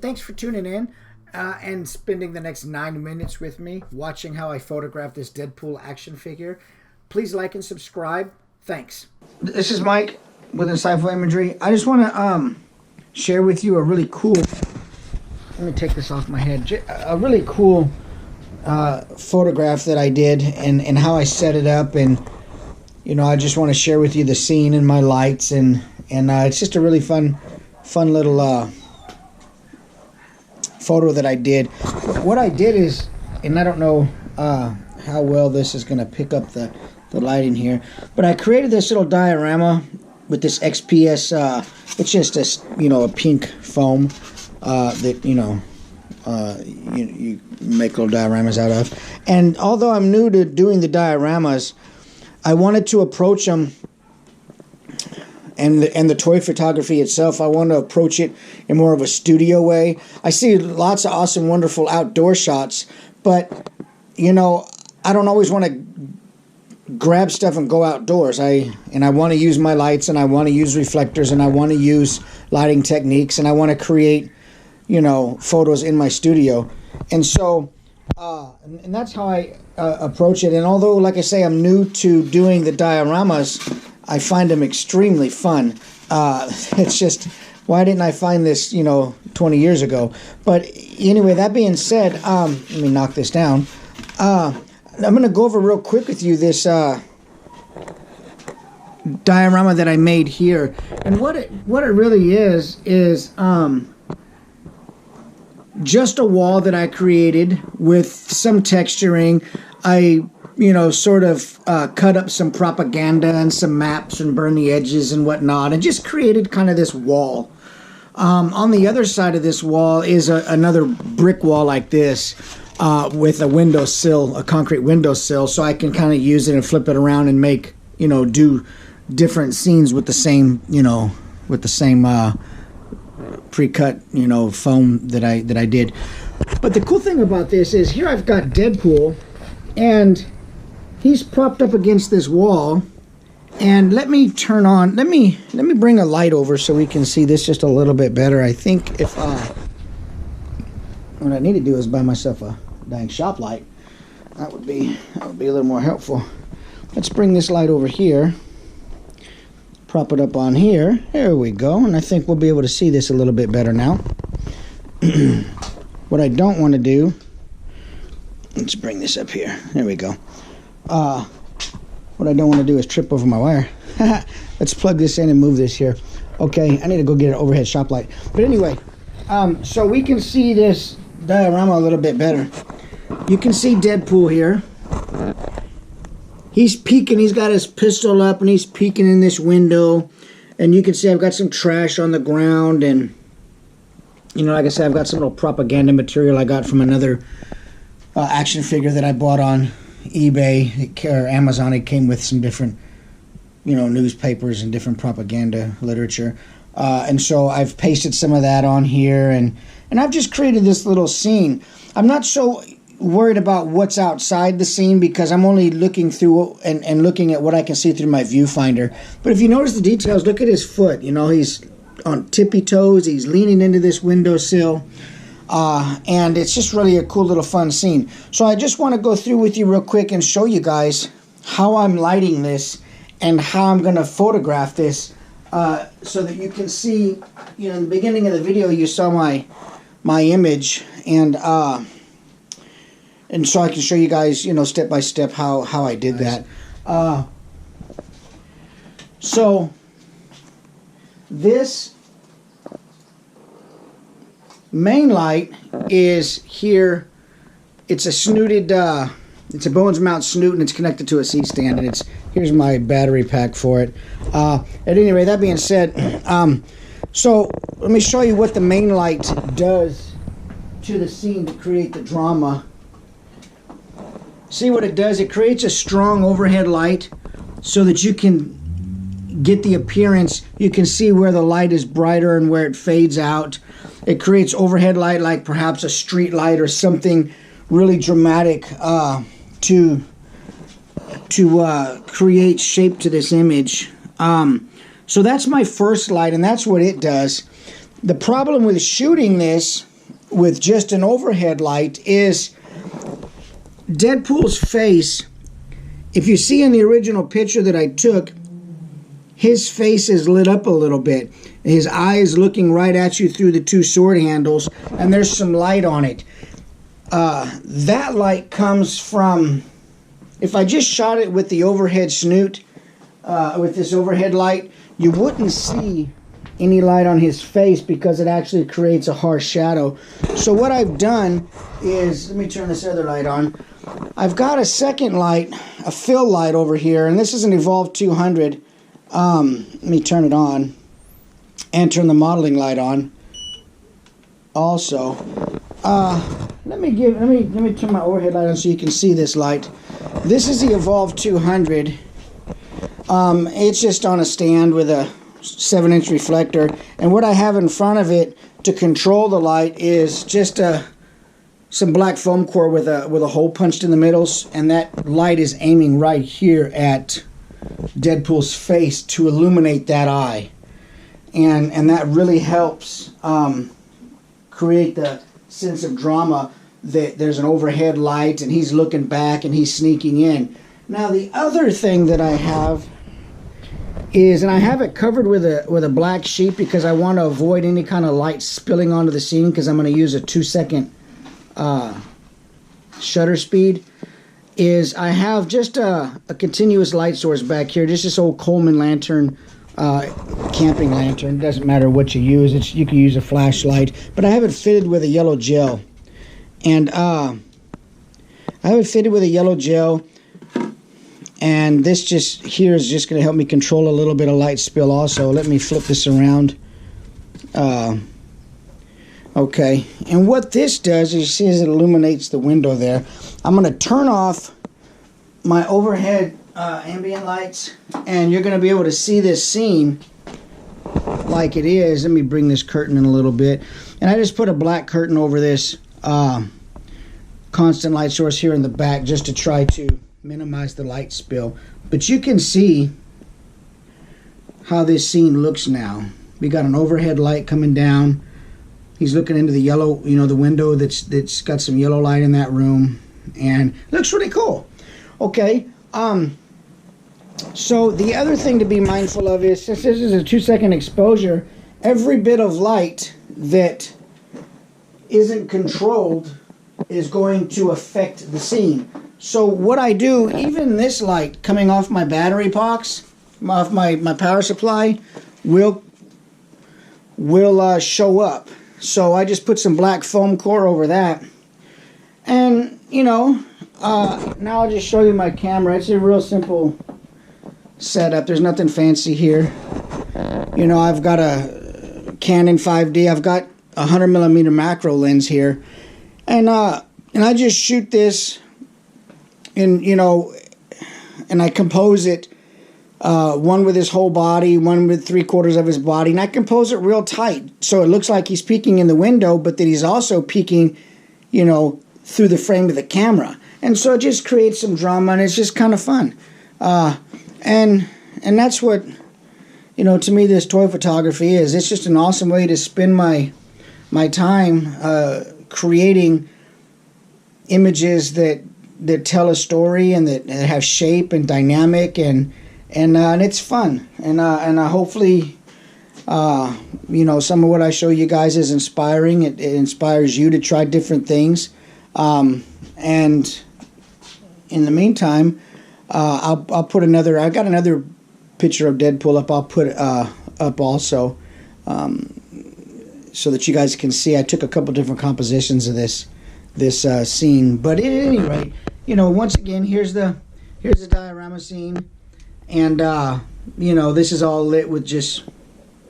thanks for tuning in and spending the next 9 minutes with me watching how I photograph this Deadpool action figure. Please like and subscribe. Thanks. This is Mike with Insightful Imagery. I just want to share with you a really cool, let me take this off my head, a really cool photograph that I did and how I set it up. And you know, I just want to share with you the scene and my lights, and it's just a really fun little photo that I did. What I did is, and I don't know how well this is going to pick up the lighting here, but I created this little diorama with this XPS. It's just a pink foam that you make little dioramas out of. And although I'm new to doing the dioramas, I wanted to approach them, and the toy photography itself, I want to approach it in more of a studio way. I see lots of awesome, wonderful outdoor shots, but you know, I don't always want to grab stuff and go outdoors. I want to use my lights, and I want to use reflectors, and I want to use lighting techniques, and I want to create, you know, photos in my studio. And so and that's how I approach it. And although, like I say, I'm new to doing the dioramas, I find them extremely fun. It's just, why didn't I find this, 20 years ago? But anyway, that being said, let me knock this down. I'm going to go over real quick with you this diorama that I made here. And what it really is just a wall that I created with some texturing. I sort of cut up some propaganda and some maps and burned the edges and whatnot, and just created kind of this wall. On the other side of this wall is another brick wall like this with a windowsill, a concrete windowsill, so I can kind of use it and flip it around and make, do different scenes with the same, pre-cut, foam that I did. But the cool thing about this is here I've got Deadpool, and he's propped up against this wall. And let me bring a light over so we can see this just a little bit better. I think if what I need to do is buy myself a dang shop light. That would be a little more helpful. Let's bring this light over here. Prop it up on here. There we go. And I think we'll be able to see this a little bit better now. What I don't want to do, let's bring this up here. There we go. What I don't want to do is trip over my wire. Let's plug this in and move this here. Okay, I need to go get an overhead shop light. But anyway, so we can see this diorama a little bit better. You can see Deadpool here. He's peeking. He's got his pistol up, and he's peeking in this window. And you can see I've got some trash on the ground, and like I said, I've got some little propaganda material I got from another action figure that I bought on eBay or Amazon. It came with some different, newspapers and different propaganda literature, and so I've pasted some of that on here, and I've just created this little scene. I'm not so worried about what's outside the scene because I'm only looking through and looking at what I can see through my viewfinder. But if you notice the details, look at his foot. He's on tippy toes. He's leaning into this windowsill. And it's just really a cool little fun scene. So I just want to go through with you real quick and show you guys how I'm lighting this and how I'm going to photograph this so that you can see, in the beginning of the video you saw my image, and so I can show you guys, step by step how I did that. So this main light is here. It's a snooted, it's a Bones mount snoot, and it's connected to a C-stand, and here's my battery pack for it. At any rate, that being said, so let me show you what the main light does to the scene to create the drama. See what it does? It creates a strong overhead light so that you can get the appearance. You can see where the light is brighter and where it fades out. It creates overhead light like perhaps a street light or something really dramatic to create shape to this image. So that's my first light, and that's what it does. The problem with shooting this with just an overhead light is Deadpool's face. If you see in the original picture that I took, his face is lit up a little bit. His eye is looking right at you through the two sword handles, and there's some light on it. That light comes from, if I just shot it with the overhead snoot, with this overhead light, you wouldn't see any light on his face because it actually creates a harsh shadow. So what I've done is, let me turn this other light on. I've got a second light, a fill light over here, and this is an Evolve 200. Let me turn it on and turn the modeling light on. Also, let me turn my overhead light on so you can see this light. This is the Evolve 200. It's just on a stand with a 7-inch reflector, and what I have in front of it to control the light is just some black foam core with a hole punched in the middle, and that light is aiming right here at Deadpool's face to illuminate that eye, and that really helps create the sense of drama that there's an overhead light and he's looking back and he's sneaking in. Now the other thing that I have is, and I have it covered with a black sheet because I want to avoid any kind of light spilling onto the scene, because I'm going to use a 2-second shutter speed, is I have just a continuous light source back here, just this old Coleman lantern, camping lantern. It doesn't matter what you use. You can use a flashlight, but I have it fitted with a yellow gel. And I have it fitted with a yellow gel, and this just here is just going to help me control a little bit of light spill also. Let me flip this around. Okay, and what this does is, you see, as it illuminates the window there. I'm going to turn off my overhead ambient lights, and you're going to be able to see this scene like it is. Let me bring this curtain in a little bit, and I just put a black curtain over this constant light source here in the back just to try to minimize the light spill. But you can see how this scene looks now. We got an overhead light coming down. He's looking into the yellow, the window that's got some yellow light in that room, and it looks really cool. Okay, so the other thing to be mindful of is, since this is a 2-second exposure, every bit of light that isn't controlled is going to affect the scene. So what I do, even this light coming off my battery box, off my power supply, will show up. So I just put some black foam core over that. And, now I'll just show you my camera. It's a real simple setup. There's nothing fancy here. I've got a Canon 5D. I've got a 100mm macro lens here. And I just shoot this, and and I compose it, one with his whole body, one with 3/4 of his body, and I compose it real tight, so it looks like he's peeking in the window, but that he's also peeking, through the frame of the camera, and so it just creates some drama, and it's just kind of fun, and that's what, to me, this toy photography is. It's just an awesome way to spend my time creating images that tell a story and that have shape and dynamic, and it's fun, and hopefully some of what I show you guys is inspiring. It inspires you to try different things, and in the meantime, I'll put another. I got another picture of Deadpool up. I'll put up also, so that you guys can see. I took a couple different compositions of this scene, but at any rate, once again, here's the diorama scene, and this is all lit with just,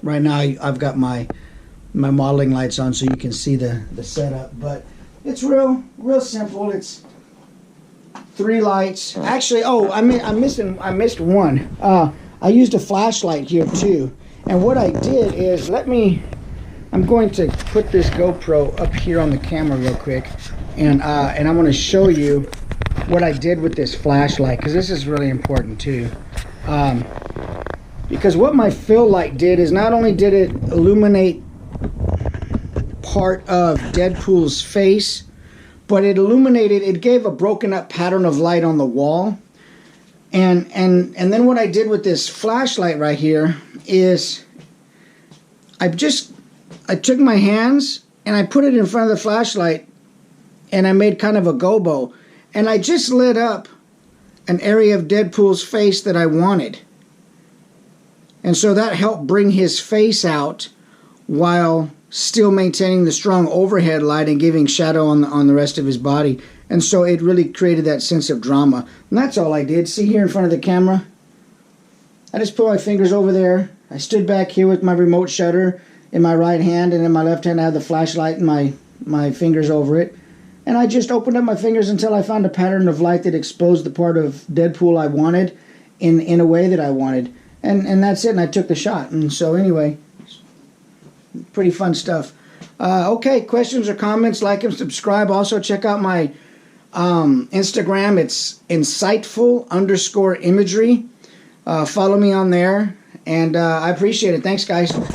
right now I've got my modeling lights on so you can see the setup, but it's real simple. It's 3 lights. Actually, I missed one. I used a flashlight here too, and what I did is, I'm going to put this GoPro up here on the camera real quick, and I'm going to show you what I did with this flashlight, because this is really important too. Because what my fill light did is, not only did it illuminate part of Deadpool's face, but it illuminated, it gave a broken up pattern of light on the wall. And then what I did with this flashlight right here is I took my hands and I put it in front of the flashlight and I made kind of a gobo. And I just lit up an area of Deadpool's face that I wanted. And so that helped bring his face out while still maintaining the strong overhead light and giving shadow on the rest of his body. And so it really created that sense of drama. And that's all I did. See here in front of the camera? I just put my fingers over there. I stood back here with my remote shutter in my right hand, and in my left hand I had the flashlight and my fingers over it. And I just opened up my fingers until I found a pattern of light that exposed the part of Deadpool I wanted in a way that I wanted. And that's it, and I took the shot. And so anyway, pretty fun stuff. Okay, questions or comments, like and subscribe. Also check out my Instagram. It's insightful_imagery. Follow me on there, and I appreciate it. Thanks, guys.